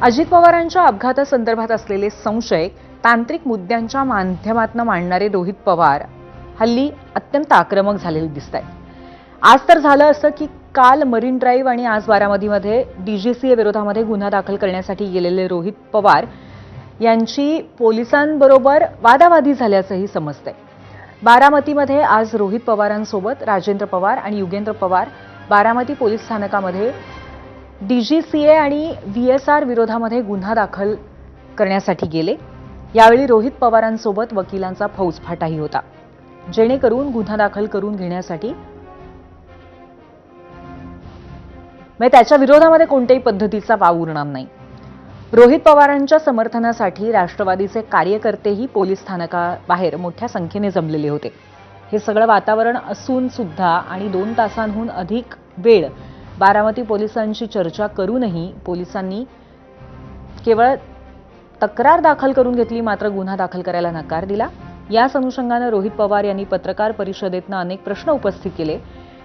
अजित पवारांच्या अपघातासंदर्भात असलेले संशय तांत्रिक मुद्द्यांच्या माध्यमातून मांडणारे रोहित पवार हल्ली अत्यंत आक्रमक झालेले दिसतात। आज तर झालं असं की काल मरीन ड्राईव्ह आणि आज बारामतीमध्ये डीजीसीए विरोधामध्ये गुन्हा दाखल करण्यासाठी गेलेले रोहित पवार यांची पोलिसांबरोबर वादावादी झाल्याचंही समजतंय। बारामतीमध्ये आज रोहित पवारांसोबत राजेंद्र पवार आणि युगेंद्र पवार बारामती पोलीस स्थानकामध्ये डीजीसीए आणि व्हीएसआर विरोधामध्ये गुन्हा दाखल करण्यासाठी गेले। यावेळी रोहित पवारांसोबत वकिलांचा फौजफाटाही होता, जेणेकरून गुन्हा दाखल करून घेण्यासाठी त्याच्या विरोधामध्ये कोणत्याही पद्धतीचा वाव उरणार नाही। रोहित पवारांच्या समर्थनासाठी राष्ट्रवादीचे कार्यकर्तेही पोलीस स्थानकाबाहेर मोठ्या संख्येने जमलेले होते। हे सगळं वातावरण असून सुद्धा आणि 2 तासांहून अधिक वेळ बारामती पोलिसांची चर्चा करूनही पोलिसांनी केवळ तक्रार दाखल करून घेतली, मात्र गुन्हा दाखल करायला नकार दिला। याच अनुषंगाने रोहित पवार यांनी पत्रकार परिषदेतनं अनेक प्रश्न उपस्थित केले।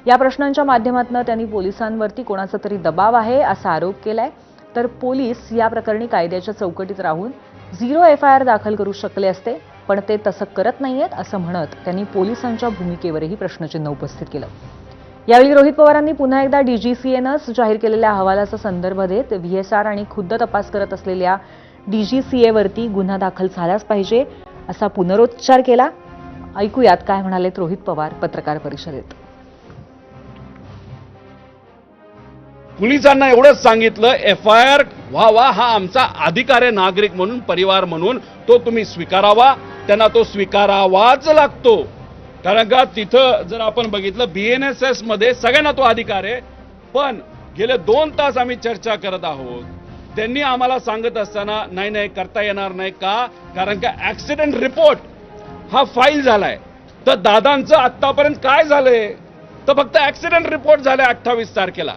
या प्रश्नांच्या माध्यमातून त्यांनी पोलिसांवरती कोणाचा तरी दबाव आहे असा आरोप केलाय, तर पोलीस या प्रकरणी कायद्याच्या चौकटीत राहून 0 एफआयआर दाखल करू शकले असते, पण ते तसं करत नाहीयेत असं म्हणत त्यांनी पोलिसांच्या भूमिकेवरही प्रश्नचिन्ह उपस्थित केलं। यावेळी रोहित पवारांनी पुन्हा एकदा डीजीसीएनंच जाहीर केलेल्या अहवालाचा संदर्भ देत व्हीएसआर आणि खुद्द तपास करत असलेल्या डीजीसीएवरती गुन्हा दाखल झालाच पाहिजे असा पुनरुच्चार केला। ऐकूयात काय म्हणालेत रोहित पवार पत्रकार परिषदेत। पोलिसांना एवढंच सांगितलं, एफआयआर व्हावा हा आमचा अधिकार आहे, नागरिक म्हणून, परिवार म्हणून तो तुम्ही स्वीकारावा, त्यांना तो स्वीकारावाच लागतो। कारण का तिथं जर आपण बघितलं बीएनएसएस मध्ये सगळ्यांना तो अधिकार आहे, पण गेले 2 तास आम्ही चर्चा करत आहोत। त्यांनी आम्हाला सांगत असताना नाही करता येणार नाही का, कारण का ऍक्सिडेंट रिपोर्ट हा फाईल झालाय। तर दादांचं आतापर्यंत काय झालंय, तर फक्त ऍक्सिडेंट रिपोर्ट झालाय 28 तारखेला,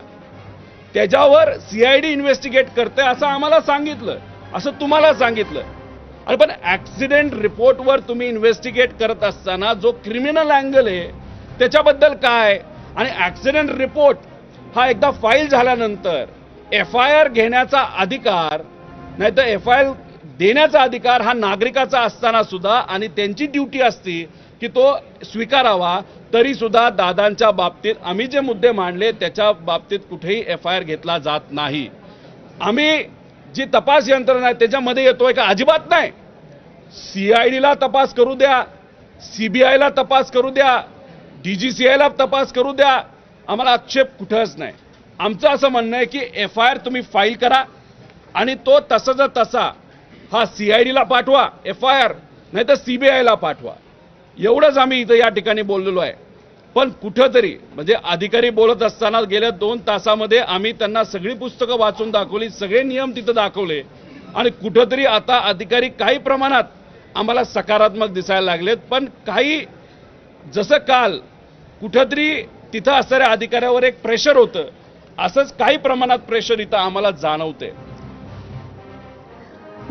त्याच्यावर सीआयडी इन्व्हेस्टिगेट करते असं आम्हाला सांगितलं, असं तुम्हाला सांगितलं। अरे पण ऍक्सिडेंट रिपोर्टवर तुम्ही इन्व्हेस्टिगेट करत असताना जो क्रिमिनल अँगल आहे त्याच्याबद्दल काय, आणि ऍक्सिडेंट रिपोर्ट हा एकदा फाईल झाल्यानंतर एफआयआर घेण्याचा अधिकार नाही तर एफआयआर देण्याचा अधिकार हा नागरिकाचा असताना सुद्धा, आणि त्यांची ड्युटी असते की तो स्वीकारावा, तरी सुद्धा दादांच्या बाबतीत आम्ही जे मुद्दे मांडले त्याच्या बाबतीत कुठेही एफआयआर घेतला जात नाही। आम्ही जी तपास यंत्रणा आहे त्याच्यामध्ये येतोय का, अजिबात नाही। सीआयडीला तपास करू द्या, सीबीआयला तपास करू द्या, डीजीसीआयला तपास करू द्या, आम्हाला आक्षेप कुठंच नाही। आमचं असं म्हणणं आहे की एफआयआर तुम्ही फाईल करा आणि तो तसाचा तसा हा सीआयडीला पाठवा एफआयआर, नाही तर सीबीआयला पाठवा, एवढंच आम्ही इथं या ठिकाणी बोललेलो आहे। पण कुठंतरी म्हणजे अधिकारी बोलत असताना गेल्या 2 तासामध्ये आम्ही त्यांना सगळी पुस्तकं वाचून दाखवली, सगळे नियम तिथं दाखवले, आणि कुठंतरी आता अधिकारी काही प्रमाणात आम्हाला सकारात्मक दिसायला लागलेत। पण काही जसं काल कुठंतरी तिथं असणाऱ्या अधिकाऱ्यावर एक प्रेशर होतं, असंच काही प्रमाणात प्रेशर इथं आम्हाला जाणवते।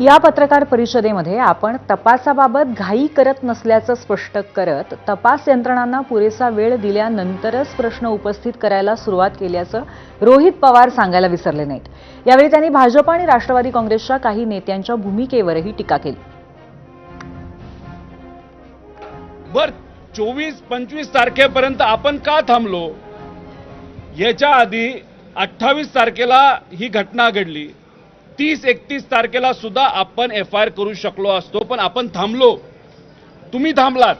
या पत्रकार परिषदेमध्ये आपण तपासाबाबत घाई करत नसल्याचं स्पष्ट करत तपास यंत्रणांना पुरेसा वेळ दिल्यानंतरच प्रश्न उपस्थित करायला सुरुवात केल्याचं रोहित पवार सांगायला विसरले नाहीत। यावेळी त्यांनी भाजप आणि राष्ट्रवादी काँग्रेसच्या काही नेत्यांच्या भूमिकेवरही टीका केली। बर 24-25 तारखेपर्यंत आपण का थांबलो? याच्या आधी 28 तारखेला ही घटना घडली, 30-31 तारखेला सुद्धा आपण एफआयआर करू शकलो असतो, पण आपण थांबलो। तुम्ही थांबलात,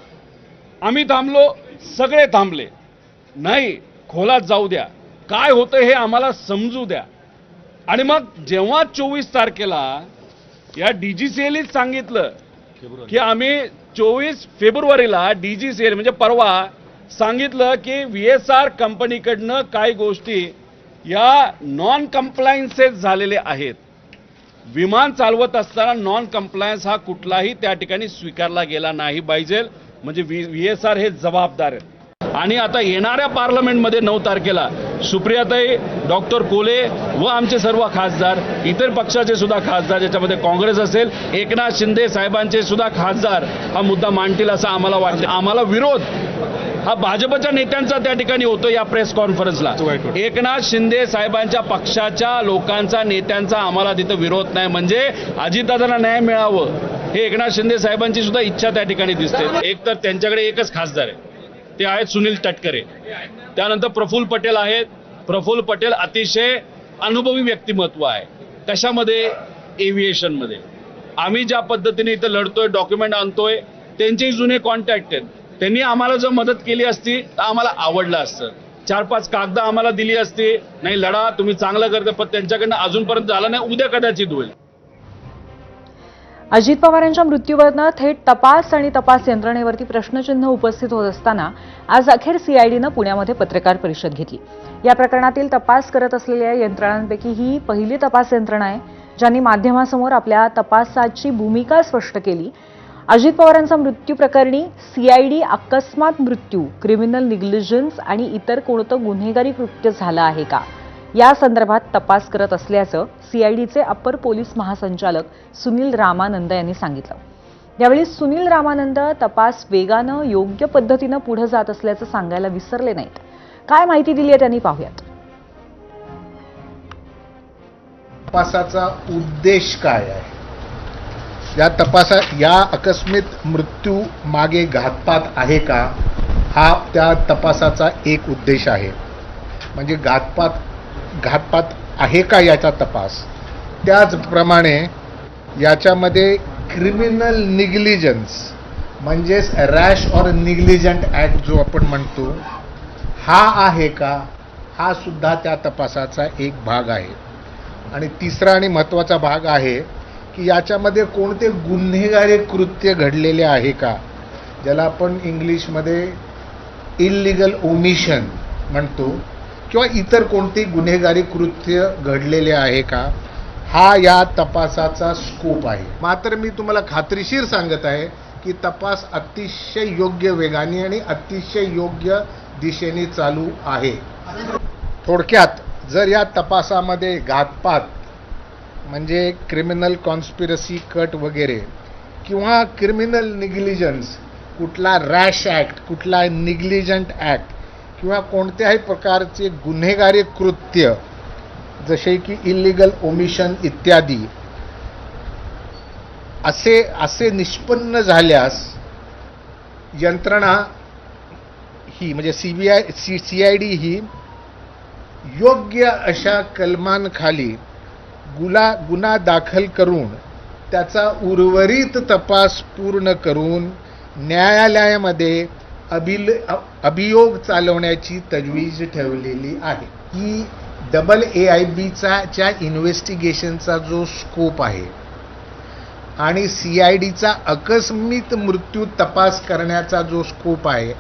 आम्ही थांबलो, सगळे थांबले। नाही, खोलात जाऊ द्या, काय होतं हे आम्हाला समजू द्या। आणि मग जेव्हा 24 तारखेला या डीजीसीएने सांगितलं की आम्ही 24 फेब्रुवारीला डीजीसीए म्हणजे परवा सांगितलं की व्हीएसआर कंपनीकडनं काही गोष्टी या नॉन कंप्लायन्सेस झालेले आहेत। विमान चालवत असताना नॉन कंप्लायन्स हा कुठलाही त्या ठिकाणी स्वीकारला गेला नाही पाहिजे, म्हणजे व्हीएसआर हे जबाबदार आहेत। आणि आता येणाऱ्या पार्लमेंटमध्ये 9 तारखेला सुप्रियाताई, डॉक्टर कोले व आमचे सर्व खासदार, इतर पक्षाचे सुद्धा खासदार, ज्याच्यामध्ये काँग्रेस असेल, एकनाथ शिंदे साहेबांचे सुद्धा खासदार हा मुद्दा मांडतील असं आम्हाला वाटतं। आम्हाला विरोध हा भाजपच्या नेत्यांचा त्या ठिकाणी होतो या प्रेस कॉन्फरन्सला. एकनाथ शिंदे साहेबांच्या पक्षाच्या लोकांचा नेत्यांचा आम्हाला तिथं विरोध नाही, म्हणजे अजितदादांना न्याय मिळावं हे एकनाथ शिंदे साहेबांची सुद्धा इच्छा त्या ठिकाणी दिसते. एक तर त्यांच्याकडे एकच खासदार आहे, ते आहेत सुनील तटकरे. त्यानंतर प्रफुल्ल पटेल आहेत. प्रफुल्ल पटेल अतिशय अनुभवी व्यक्तिमत्व आहे. कशामध्ये? एव्हिएशनमध्ये. आम्ही ज्या पद्धतीने इथं लढतोय, डॉक्युमेंट आणतोय, त्यांचे जुने कॉन्टॅक्ट आहेत. त्यांनी आम्हाला जर मदत केली असती तर आम्हाला आवडलं असतं. 4-5 कागदं आम्हाला दिली असती, नाही लढा तुम्ही चांगलं करता, पण त्यांच्याकडनं अजूनपर्यंत झालं नाही, उद्या कदाचित होईल. अजित पवारांच्या मृत्यूवरनं थेट तपास आणि तपास यंत्रणेवरती प्रश्नचिन्ह उपस्थित होत असताना आज अखेर सीआयडीनं पुण्यामध्ये पत्रकार परिषद घेतली. या प्रकरणातील तपास करत असलेल्या यंत्रणांपैकी ही पहिली तपास यंत्रणा आहे ज्यांनी माध्यमासमोर आपल्या तपासाची भूमिका स्पष्ट केली. अजित पवारांचा मृत्यू प्रकरणी सीआयडी अकस्मात मृत्यू, क्रिमिनल निग्लिजन्स आणि इतर कोणतं गुन्हेगारी कृत्य झालं आहे का या संदर्भात तपास करत असल्याचं सीआयडीचे अप्पर पोलीस महासंचालक सुनील रामानंद यांनी सांगितलं. यावेळी सुनील रामानंद तपास वेगानं योग्य पद्धतीनं पुढे जात असल्याचं सांगायला विसरले नाहीत. काय माहिती दिली आहे त्यांनी पाहूयात. तपासाचा उद्देश काय आहे? या आकस्मिक मृत्यू मागे घातपात आहे का, हा त्या तपासाचा एक उद्देश आहे. म्हणजे घातपात आहे का याचा तपास. त्याचप्रमाणे याच्यामध्ये क्रिमिनल निग्लिजन्स म्हणजेच रॅश ऑर निग्लिजंट ॲक्ट जो आपण म्हणतो हा आहे का, हा सुद्धा त्या तपासाचा एक भाग आहे. आणि तिसरा आणि महत्त्वाचा भाग आहे की याच्यामध्ये कोणते गुन्हेगारी कृत्य घडलेले आहे का, ज्याला आपण इंग्लिशमध्ये इल्लिगल ओमिशन म्हणतो, किंवा इतर कोणते गुन्हेगारी कृत्य घडलेले आहे का, हा या तपासाचा स्कोप आहे. मात्र मी तुम्हाला खात्रीशीर सांगत आहे की तपास अतिशय योग्य वेगाने आणि अतिशय योग्य दिशेने चालू आहे. थोडक्यात जर या तपासामध्ये घातपात म्हणजे क्रिमिनल कॉन्स्पिरसी कट वगैरे किंवा क्रिमिनल निग्लिजन्स, कुठला रॅश ॲक्ट, कुठला निग्लिजंट ॲक्ट किंवा कोणत्याही प्रकारचे गुन्हेगारी कृत्य जसे की इल्लिगल ओमिशन इत्यादी असे निष्पन्न झाल्यास यंत्रणा ही म्हणजे सीआयडी ही योग्य अशा कलमांखाली गुन्हा दाखल करून त्याचा उर्वरित तपास पूर्ण करून न्यायालयामध्ये अभियोग चालवण्याची तजवीज ठेवलेली आहे. ही AAIBच्या इन्व्हेस्टिगेशनचा जो स्कोप आहे आणि सीआयडीचा आकस्मिक मृत्यू तपास करण्याचा जो स्कोप आहे